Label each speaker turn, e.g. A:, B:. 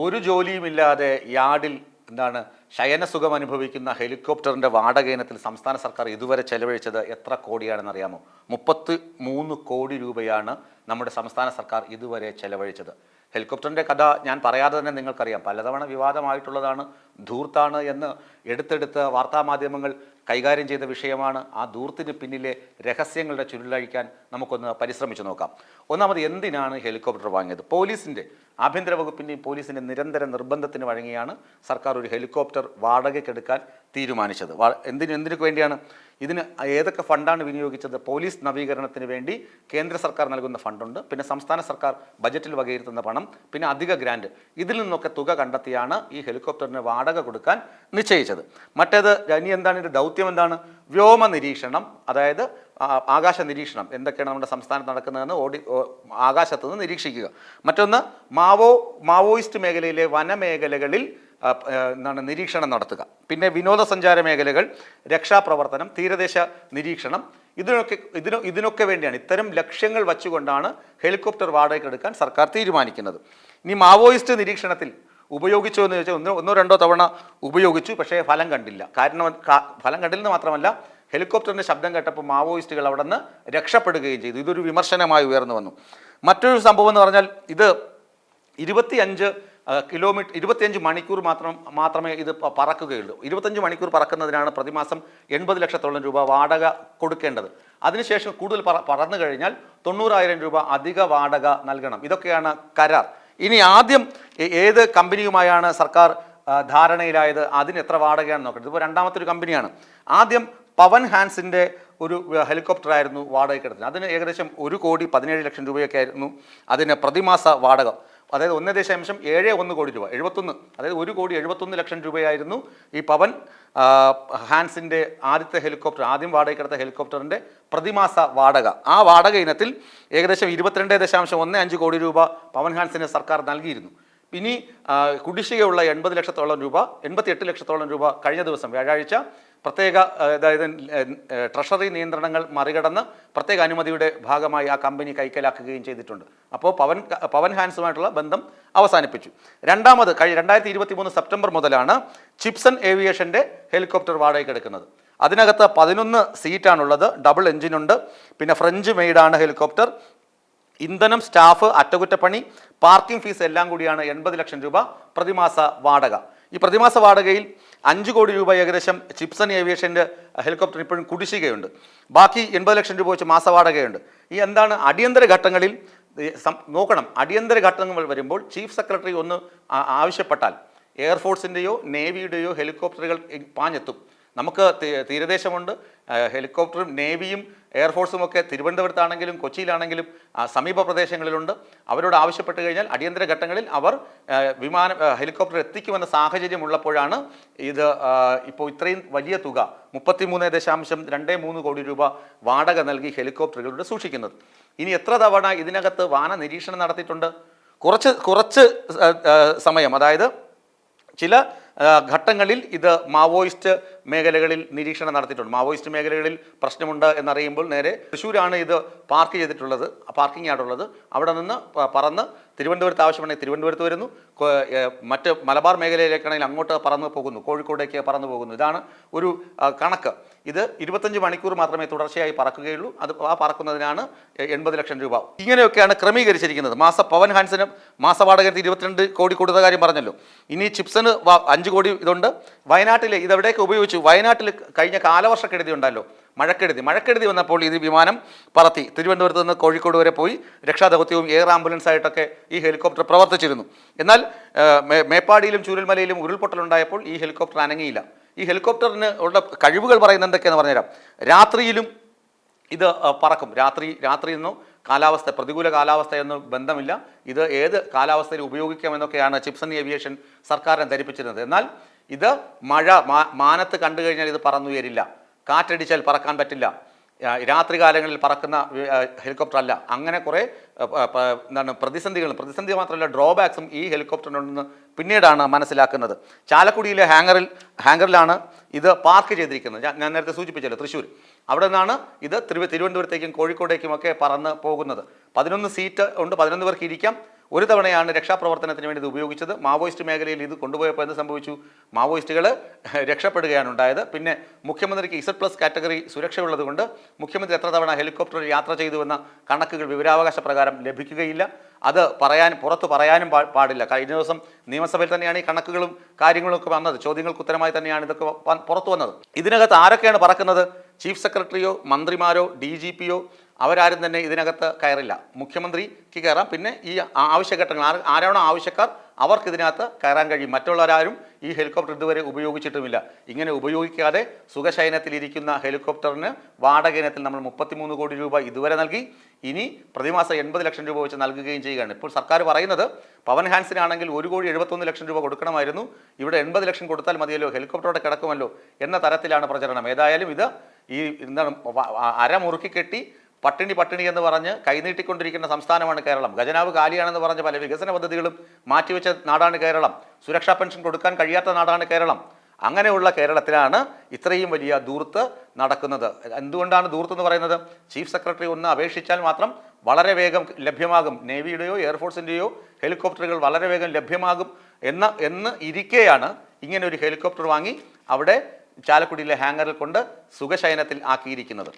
A: ഒരു ജോലിയുമില്ലാതെ യാർഡിൽ ശയനസുഖം അനുഭവിക്കുന്ന ഹെലികോപ്റ്ററിൻ്റെ വാടക ഇനത്തിൽ സംസ്ഥാന സർക്കാർ ഇതുവരെ ചെലവഴിച്ചത് എത്ര കോടിയാണെന്ന് അറിയാമോ? 33 കോടി രൂപയാണ് നമ്മുടെ സംസ്ഥാന സർക്കാർ ഇതുവരെ ചെലവഴിച്ചത്. ഹെലികോപ്റ്ററിൻ്റെ കഥ ഞാൻ പറയാതെ തന്നെ നിങ്ങൾക്കറിയാം. പലതവണ വിവാദമായിട്ടുള്ളതാണ്, ധൂർത്താണ് എന്ന് എടുത്തെടുത്ത് വാർത്താമാധ്യമങ്ങൾ കൈകാര്യം ചെയ്ത വിഷയമാണ്. ആ ധൂർത്തിന് പിന്നിലെ രഹസ്യങ്ങളുടെ ചുരുളഴിക്കാൻ നമുക്കൊന്ന് പരിശ്രമിച്ചു നോക്കാം. ഒന്നാമത്, എന്തിനാണ് ഹെലികോപ്റ്റർ വാങ്ങിയത്? പോലീസിൻ്റെ, ആഭ്യന്തര വകുപ്പിൻ്റെയും പോലീസിൻ്റെ നിരന്തര നിർബന്ധത്തിന് വഴങ്ങിയാണ് സർക്കാർ ഒരു ഹെലികോപ്റ്റർ വാടകയ്ക്കെടുക്കാൻ തീരുമാനിച്ചത്. എന്തിനു വേണ്ടിയാണ്? ഇതിന് ഏതൊക്കെ ഫണ്ടാണ് വിനിയോഗിച്ചത്? പോലീസ് നവീകരണത്തിന് വേണ്ടി കേന്ദ്ര സർക്കാർ നൽകുന്ന ഫണ്ടുണ്ട്, പിന്നെ സംസ്ഥാന സർക്കാർ ബജറ്റിൽ വകയിരുത്തുന്ന പണം, പിന്നെ അധിക ഗ്രാൻഡ്. ഇതിൽ നിന്നൊക്കെ തുക കണ്ടെത്തിയാണ് ഈ ഹെലികോപ്റ്ററിന് വാടക കൊടുക്കാൻ നിശ്ചയിച്ചത്. മറ്റേത് ഇനി എന്താണ് ഇതിൻ്റെ ദൗത്യം? എന്താണ്? വ്യോമ നിരീക്ഷണം, അതായത് ആകാശ നിരീക്ഷണം, എന്തൊക്കെയാണ് നമ്മുടെ സംസ്ഥാനത്ത് നടക്കുന്നതെന്ന് ആകാശത്ത് നിന്ന് നിരീക്ഷിക്കുക. മറ്റൊന്ന്, മാവോയിസ്റ്റ് മേഖലയിലെ വനമേഖലകളിൽ നിരീക്ഷണം നടത്തുക. പിന്നെ വിനോദസഞ്ചാര മേഖലകൾ, രക്ഷാപ്രവർത്തനം, തീരദേശ നിരീക്ഷണം. ഇതിനൊക്കെ വേണ്ടിയാണ്, ഇത്തരം ലക്ഷ്യങ്ങൾ വച്ചുകൊണ്ടാണ് ഹെലികോപ്റ്റർ വാടകയ്ക്കെടുക്കാൻ സർക്കാർ തീരുമാനിക്കുന്നത്. ഇനി മാവോയിസ്റ്റ് നിരീക്ഷണത്തിൽ ഉപയോഗിച്ചോ എന്ന് ചോദിച്ചാൽ ഒന്നോ രണ്ടോ തവണ ഉപയോഗിച്ചു, പക്ഷേ ഫലം കണ്ടില്ല. ഫലം കണ്ടില്ലെന്ന് മാത്രമല്ല, ഹെലികോപ്റ്ററിൻ്റെ ശബ്ദം കേട്ടപ്പോൾ മാവോയിസ്റ്റുകൾ അവിടെ നിന്ന് രക്ഷപ്പെടുകയും ചെയ്തു. ഇതൊരു വിമർശനമായി ഉയർന്നു വന്നു. മറ്റൊരു സംഭവം എന്ന് പറഞ്ഞാൽ, ഇത് 25 മണിക്കൂർ മാത്രമേ ഇത് പറക്കുകയുള്ളൂ. 25 മണിക്കൂർ പറക്കുന്നതിനാണ് പ്രതിമാസം 80 ലക്ഷത്തോളം രൂപ വാടക കൊടുക്കേണ്ടത്. അതിനുശേഷം കൂടുതൽ പറന്നു കഴിഞ്ഞാൽ 90,000 രൂപ അധിക വാടക നൽകണം. ഇതൊക്കെയാണ് കരാർ. ഇനി ആദ്യം ഏത് കമ്പനിയുമായാണ് സർക്കാർ ധാരണയിലായത്, അതിന് എത്ര വാടകയാണെന്ന് നോക്കണം. ഇതിപ്പോൾ രണ്ടാമത്തെ ഒരു കമ്പനിയാണ്. ആദ്യം പവൻ ഹാൻസിൻ്റെ ഒരു ഹെലികോപ്റ്റർ ആയിരുന്നു വാടകയ്ക്കെടുത്തത്. അതിന് ഏകദേശം 1,17 ലക്ഷം രൂപയൊക്കെ ആയിരുന്നു അതിന് പ്രതിമാസ വാടക. അതായത് 1.71 കോടി രൂപ, 71, അതായത് 1,71 ലക്ഷം രൂപയായിരുന്നു ഈ പവൻ ഹാൻസിൻ്റെ ആദ്യത്തെ ഹെലികോപ്റ്റർ, ആദ്യം വാടകയ്ക്കെടുത്ത ഹെലികോപ്റ്ററിൻ്റെ പ്രതിമാസ വാടക. ആ വാടക ഇനത്തിൽ ഏകദേശം 22.15 കോടി രൂപ പവൻ ഹാൻസിന് സർക്കാർ നൽകിയിരുന്നു. ഇനി കുടിശ്ശികയുള്ള 80 ലക്ഷത്തോളം രൂപ, 88 ലക്ഷത്തോളം രൂപ കഴിഞ്ഞ ദിവസം വ്യാഴാഴ്ച പ്രത്യേക, അതായത് ട്രഷറി നിയന്ത്രണങ്ങൾ മറികടന്ന് പ്രത്യേക അനുമതിയുടെ ഭാഗമായി ആ കമ്പനി കൈക്കലാക്കുകയും ചെയ്തിട്ടുണ്ട്. അപ്പോൾ പവൻ ഹാൻസുമായിട്ടുള്ള ബന്ധം അവസാനിപ്പിച്ചു. രണ്ടാമത് 2023 സെപ്റ്റംബർ മുതലാണ് ചിപ്സൺ ഏവിയേഷൻ്റെ ഹെലികോപ്റ്റർ വാടകയ്ക്കെടുക്കുന്നത്. അതിനകത്ത് 11 സീറ്റാണുള്ളത്, ഡബിൾ എഞ്ചിനുണ്ട്, പിന്നെ ഫ്രഞ്ച് മെയ്ഡാണ് ഹെലികോപ്റ്റർ. ഇന്ധനം, സ്റ്റാഫ്, അറ്റകുറ്റപ്പണി, പാർക്കിംഗ് ഫീസ് എല്ലാം കൂടിയാണ് 80 ലക്ഷം രൂപ പ്രതിമാസ വാടക. ഈ പ്രതിമാസ വാടകയിൽ 5 കോടി രൂപ ഏകദേശം ചിപ്സൺ ഏവിയേഷൻ്റെ ഹെലികോപ്റ്റർ ഇപ്പോഴും കുടിശ്ശികയുണ്ട്. ബാക്കി 80 ലക്ഷം രൂപ വെച്ച് മാസവാടകയുണ്ട്. ഈ എന്താണ് അടിയന്തര ഘട്ടങ്ങളിൽ നോക്കണം. അടിയന്തര ഘട്ടങ്ങൾ വരുമ്പോൾ ചീഫ് സെക്രട്ടറി ഒന്ന് ആവശ്യപ്പെട്ടാൽ എയർഫോഴ്സിൻ്റെയോ നേവിയുടെയോ ഹെലികോപ്റ്ററുകൾ പാഞ്ഞെത്തും. നമുക്ക് തീരദേശമുണ്ട്, ഹെലികോപ്റ്ററും നേവിയും എയർഫോഴ്സും ഒക്കെ തിരുവനന്തപുരത്താണെങ്കിലും കൊച്ചിയിലാണെങ്കിലും സമീപ പ്രദേശങ്ങളിലുണ്ട്. അവരോട് ആവശ്യപ്പെട്ട് കഴിഞ്ഞാൽ അടിയന്തര ഘട്ടങ്ങളിൽ അവർ ഹെലികോപ്റ്റർ എത്തിക്കുമെന്ന സാഹചര്യം ഉള്ളപ്പോഴാണ് ഇത് ഇപ്പോൾ ഇത്രയും വലിയ തുക 33.23 കോടി രൂപ വാടക നൽകി ഹെലികോപ്റ്ററുകളുടെ സൂക്ഷിക്കുന്നത്. ഇനി എത്ര തവണ ഇതിനകത്ത് വാന നിരീക്ഷണം നടത്തിയിട്ടുണ്ട്? കുറച്ച് സമയം, അതായത് ചില ഘട്ടങ്ങളിൽ ഇത് മാവോയിസ്റ്റ് മേഖലകളിൽ നിരീക്ഷണം നടത്തിയിട്ടുണ്ട്. മാവോയിസ്റ്റ് മേഖലകളിൽ പ്രശ്നമുണ്ട് എന്നറിയുമ്പോൾ നേരെ തൃശ്ശൂരാണ് ഇത് പാർക്കിംഗ് യാർഡുള്ളത്. അവിടെ നിന്ന് പറന്ന് തിരുവനന്തപുരത്ത് ആവശ്യമുണ്ടെങ്കിൽ തിരുവനന്തപുരത്ത് വരുന്നു, മറ്റ് മലബാർ മേഖലയിലേക്കാണെങ്കിൽ അങ്ങോട്ട് പറന്ന് പോകുന്നു, കോഴിക്കോടേക്ക് പറന്നു പോകുന്നു. ഇതാണ് ഒരു കണക്ക്. ഇത് 25 മണിക്കൂർ മാത്രമേ തുടർച്ചയായി പറക്കുകയുള്ളൂ. ആ പറക്കുന്നതിനാണ് 80 ലക്ഷം രൂപ. ഇങ്ങനെയൊക്കെയാണ് ക്രമീകരിച്ചിരിക്കുന്നത്. പവൻ ഹാൻസിന് മാസവാടകത്തിൽ 22 കോടി കൊടുത്ത കാര്യം പറഞ്ഞല്ലോ. ഇനി ചിപ്സന് 5 കോടി ഇതുണ്ട്. വയനാട്ടിൽ ഇതെവിടെയൊക്കെ ഉപയോഗിച്ചു? വയനാട്ടിൽ കഴിഞ്ഞ കാലവർഷക്കെടുതി ഉണ്ടല്ലോ, മഴക്കെടുതി വന്നപ്പോൾ ഇത് വിമാനം പറത്തി തിരുവനന്തപുരത്ത് നിന്ന് കോഴിക്കോട് വരെ പോയി രക്ഷാദൗത്യവും എയർ ആംബുലൻസ് ആയിട്ടൊക്കെ ഈ ഹെലികോപ്റ്റർ പ്രവർത്തിച്ചിരുന്നു. എന്നാൽ മേപ്പാടിയിലും ചൂരൽമലയിലും ഉരുൾപൊട്ടലുണ്ടായപ്പോൾ ഈ ഹെലികോപ്റ്റർ അനങ്ങിയില്ല. ഈ ഹെലികോപ്റ്ററിന് ഉള്ള കഴിവുകൾ പറയുന്നത് എന്തൊക്കെയാണെന്ന് പറഞ്ഞുതരാം. രാത്രിയിലും ഇത് പറക്കും. രാത്രിയെന്നോ പ്രതികൂല കാലാവസ്ഥയൊന്നും ബന്ധമില്ല. ഇത് ഏത് കാലാവസ്ഥയിൽ ഉപയോഗിക്കാമെന്നൊക്കെയാണ് ചിപ്സൺ ഏവിയേഷൻ സർക്കാരിനെ ധരിപ്പിച്ചിരുന്നത്. എന്നാൽ ഇത് മാനത്ത് കണ്ടു കഴിഞ്ഞാൽ ഇത് പറന്നുയരില്ല, കാറ്റടിച്ചാൽ പറക്കാൻ പറ്റില്ല, രാത്രികാലങ്ങളിൽ പറക്കുന്ന ഹെലികോപ്റ്റർ അല്ല. അങ്ങനെ കുറേ പ്രതിസന്ധി മാത്രമല്ല ഡ്രോബാക്സും ഈ ഹെലികോപ്റ്ററിനുണ്ടെന്ന് പിന്നീടാണ് മനസ്സിലാക്കുന്നത്. ചാലക്കുടിയിലെ ഹാങ്കറിലാണ് ഇത് പാർക്ക് ചെയ്തിരിക്കുന്നത്. ഞാൻ നേരത്തെ സൂചിപ്പിച്ചല്ലോ, തൃശ്ശൂർ. അവിടെ നിന്നാണ് ഇത് തിരുവനന്തപുരത്തേക്കും കോഴിക്കോടേക്കുമൊക്കെ പറന്ന് പോകുന്നത്. 11 സീറ്റ് ഉണ്ട്, 11 പേർക്ക് ഇരിക്കാം. ഒരു തവണയാണ് രക്ഷാപ്രവർത്തനത്തിന് വേണ്ടി ഇത് ഉപയോഗിച്ചത്. മാവോയിസ്റ്റ് മേഖലയിൽ ഇത് കൊണ്ടുപോയപ്പോൾ എന്ത് സംഭവിച്ചു? മാവോയിസ്റ്റുകൾ രക്ഷപ്പെടുകയാണ് ഉണ്ടായത്. പിന്നെ മുഖ്യമന്ത്രിക്ക് Z+ കാറ്റഗറി സുരക്ഷയുള്ളത് കൊണ്ട് മുഖ്യമന്ത്രി എത്ര തവണ ഹെലികോപ്റ്ററിൽ യാത്ര ചെയ്തുവെന്ന കണക്കുകൾ വിവരാവകാശ പ്രകാരം ലഭിക്കുകയില്ല. അത് പുറത്ത് പറയാനും പാടില്ല. കഴിഞ്ഞ ദിവസം നിയമസഭയിൽ തന്നെയാണ് ഈ കണക്കുകളും കാര്യങ്ങളും ഒക്കെ വന്നത്. ചോദ്യങ്ങൾക്ക് ഉത്തരമായി തന്നെയാണ് ഇതൊക്കെ പുറത്തു വന്നത്. ഇതിനകത്ത് ആരൊക്കെയാണ് പറക്കുന്നത്? ചീഫ് സെക്രട്ടറിയോ മന്ത്രിമാരോ DGPയോ അവരാരും തന്നെ ഇതിനകത്ത് കയറില്ല. മുഖ്യമന്ത്രിക്ക് കയറാം. പിന്നെ ഈ ആവശ്യഘട്ടങ്ങൾ ആരാണോ ആവശ്യക്കാർ അവർക്ക് ഇതിനകത്ത് കയറാൻ കഴിയും. മറ്റുള്ളവരാരും ഈ ഹെലികോപ്റ്റർ ഇതുവരെ ഉപയോഗിച്ചിട്ടുമില്ല. ഇങ്ങനെ ഉപയോഗിക്കാതെ സുഖശയനത്തിലിരിക്കുന്ന ഹെലികോപ്റ്ററിന് വാടക ഇനത്തിൽ നമ്മൾ 33 കോടി രൂപ ഇതുവരെ നൽകി. ഇനി പ്രതിമാസം 80 ലക്ഷം രൂപ വെച്ച് നൽകുകയും ചെയ്യുകയാണ്. ഇപ്പോൾ സർക്കാർ പറയുന്നത് പവൻ ഹാൻസിനാണെങ്കിൽ 1,71,00,000 രൂപ കൊടുക്കണമായിരുന്നു. ഇവിടെ 80 ലക്ഷം കൊടുത്താൽ മതിയല്ലോ, ഹെലികോപ്റ്ററോടെ കിടക്കുമല്ലോ എന്ന തരത്തിലാണ് പ്രചരണം. ഏതായാലും ഇത് ഈ എന്താണ് അരമുറുക്കി കെട്ടി പട്ടിണി എന്ന് പറഞ്ഞ് കൈനീട്ടിക്കൊണ്ടിരിക്കുന്ന സംസ്ഥാനമാണ് കേരളം. ഖജനാവ് കാലിയാണെന്ന് പറഞ്ഞ് പല വികസന പദ്ധതികളും മാറ്റിവെച്ച നാടാണ് കേരളം. സുരക്ഷാ പെൻഷൻ കൊടുക്കാൻ കഴിയാത്ത നാടാണ് കേരളം. അങ്ങനെയുള്ള കേരളത്തിലാണ് ഇത്രയും വലിയ ധൂർത്ത് നടക്കുന്നത്. എന്തുകൊണ്ടാണ് ധൂർത്ത് എന്ന് പറയുന്നത്? ചീഫ് സെക്രട്ടറി ഒന്ന് അപേക്ഷിച്ചാൽ മാത്രം വളരെ വേഗം ലഭ്യമാകും. നേവിയുടെയോ എയർഫോഴ്സിൻ്റെയോ ഹെലികോപ്റ്ററുകൾ വളരെ വേഗം ലഭ്യമാകും എന്ന് ഇരിക്കെയാണ് ഇങ്ങനെ ഒരു ഹെലികോപ്റ്റർ വാങ്ങി അവിടെ ചാലക്കുടിയിലെ ഹാങ്ങറിൽ കൊണ്ട് സുഖശയനത്തിൽ ആക്കിയിരിക്കുന്നത്.